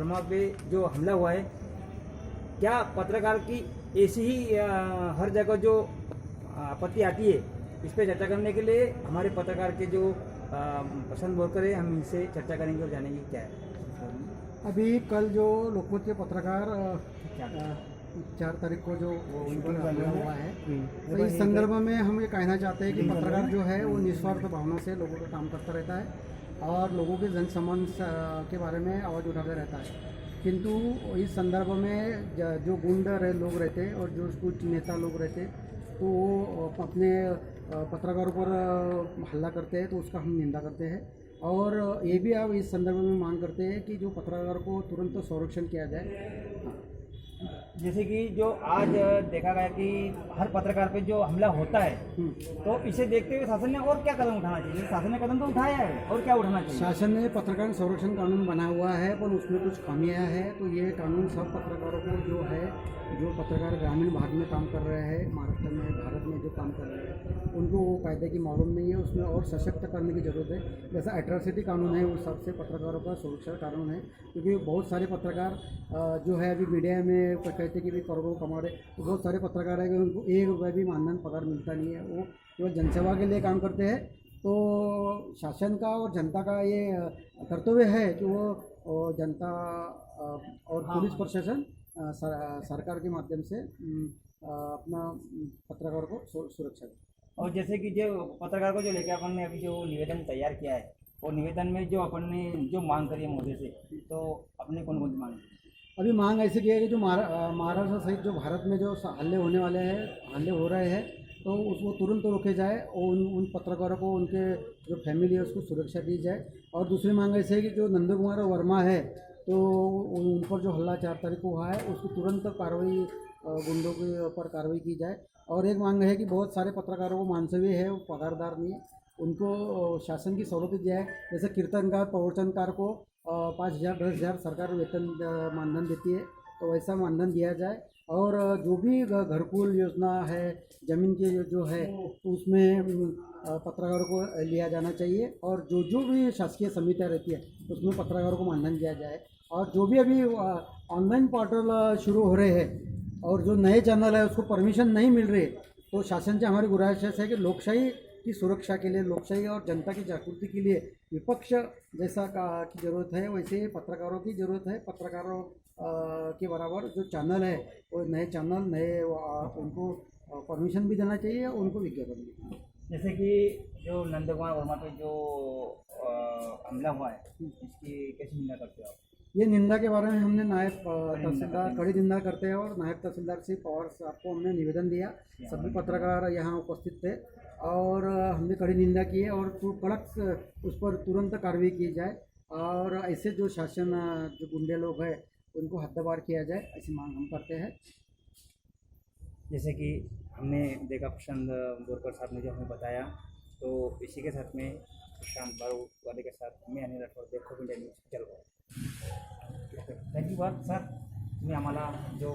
वर्मा पे जो हमला हुआ है, क्या पत्रकार की ऐसी ही हर जगह जो आपत्ति आती है, इस पे चर्चा करने के लिए हमारे पत्रकार के जो प्रशांत बोरकर है, हम इनसे चर्चा करेंगे और जानेंगे क्या है। अभी कल जो लोकमत के पत्रकार 4 तारीख को जो उनको हमला हुआ है, तो इस संदर्भ में हम ये कहना चाहते हैं कि पत्रकार जो है वो निस्वार्थ भावना से लोगों का काम करता रहता है और लोगों के जन समस्या के बारे में आवाज़ उठाता रहता है। किंतु इस संदर्भ में जो गुंड लोग रहते और जो कुछ नेता लोग रहते, तो वो अपने पत्रकारों पर हल्ला करते हैं, तो उसका हम निंदा करते हैं। और ये भी आप इस संदर्भ में मांग करते हैं कि जो पत्रकार को तुरंत संरक्षण किया जाए। जैसे कि जो आज देखा गया कि हर पत्रकार पे जो हमला होता है, तो इसे देखते हुए शासन ने और क्या कदम उठाना चाहिए? शासन ने कदम तो उठाया है, और क्या उठाना चाहिए? शासन ने पत्रकार संरक्षण कानून बना हुआ है, पर उसमें कुछ खामियां हैं। तो ये कानून सब पत्रकारों को जो पत्रकार ग्रामीण भाग में काम कर रहे हैं, महाराष्ट्र में, भारत में जो काम कर रहे हैं, उनको वो कायदे की मालूम नहीं है। उसमें और सशक्त करने की ज़रूरत है। जैसा एट्रॉसिटी कानून है, उस सबसे पत्रकारों का सुरक्षा कानून है, क्योंकि बहुत सारे पत्रकार जो है अभी मीडिया में कहते कि भी करोड़ों कमा रहे, तो बहुत सारे पत्रकार है कि उनको 1 रुपये भी मानधन पगार मिलता नहीं है। वो केवल जनसेवा के लिए काम करते हैं। तो शासन का और जनता का ये कर्तव्य है कि वो जनता और पुलिस प्रशासन सरकार के माध्यम से अपना पत्रकार को सुरक्षा दे। और जैसे कि जो पत्रकार को जो लेकर अपन ने अभी जो निवेदन तैयार किया है, और निवेदन में जो अपन ने जो मांग करी है मोदी से, तो अपने कौन कौन सी मांग? अभी मांग ऐसी की है कि जो महाराष्ट्र सहित जो भारत में जो हल्ले होने वाले हैं, हल्ले हो रहे हैं, तो उसको तुरंत रोके जाए और उन पत्रकारों को, उनके जो फैमिली है उसको सुरक्षा दी जाए। और दूसरी मांग ऐसी है कि जो नंद कुमार वर्मा है, तो उन पर जो हल्ला 4 तारीख को हुआ है, उसकी तुरंत कार्रवाई, गुंडों के ऊपर कार्रवाई की जाए। और एक मांग है कि बहुत सारे पत्रकारों को मानसेवी है, वो पगारदार नहीं है, उनको शासन की सहूलत दिया है। जैसे कीर्तनकार, प्रवचनकार को 5,000 10,000 सरकार वेतन मानधन देती है, तो वैसा मानधन दिया जाए। और जो भी घरकुल योजना है, ज़मीन की जो है, तो उसमें पत्रकारों को लिया जाना चाहिए। और जो भी शासकीय समितियाँ रहती है, उसमें पत्रकारों को मानधन दिया जाए। और जो भी अभी ऑनलाइन पोर्टल शुरू हो रहे हैं और जो नए चैनल है उसको परमिशन नहीं मिल रही, तो शासन से हमारी गुजारिश है कि लोकशाही की सुरक्षा के लिए, लोकशाही और जनता की जागृति के लिए विपक्ष जैसा की ज़रूरत है, वैसे पत्रकारों की ज़रूरत है। पत्रकारों के बराबर जो चैनल है, वो नए चैनल उनको परमिशन भी देना चाहिए, उनको विज्ञापन भी। जैसे कि जो नंद कुमार वर्मा पे जो हमला हुआ है, इसकी कैसी निंदा करते हो आप? ये निंदा के बारे में हमने नायब तहसीलदार कड़ी निंदा करते हैं और नायब तहसीलदार से पवार साहब को हमने निवेदन दिया। सभी पत्रकार यहाँ उपस्थित थे और हमने कड़ी निंदा की है और कड़क उस पर तुरंत कार्रवाई की जाए। और ऐसे जो शासन जो गुंडे लोग हैं, उनको हद्दपार किया जाए, ऐसी मांग हम करते हैं। जैसे कि हमने देखा प्रशांत बोरकर साहब ने जो हमें बताया, तो इसी के साथ में प्रशांत बारू वाले के साथ मैं अनिल राठौर, देखो इंडिया न्यूज चल रहा है। थँक्यू सर, तुम्ही आम्हाला जो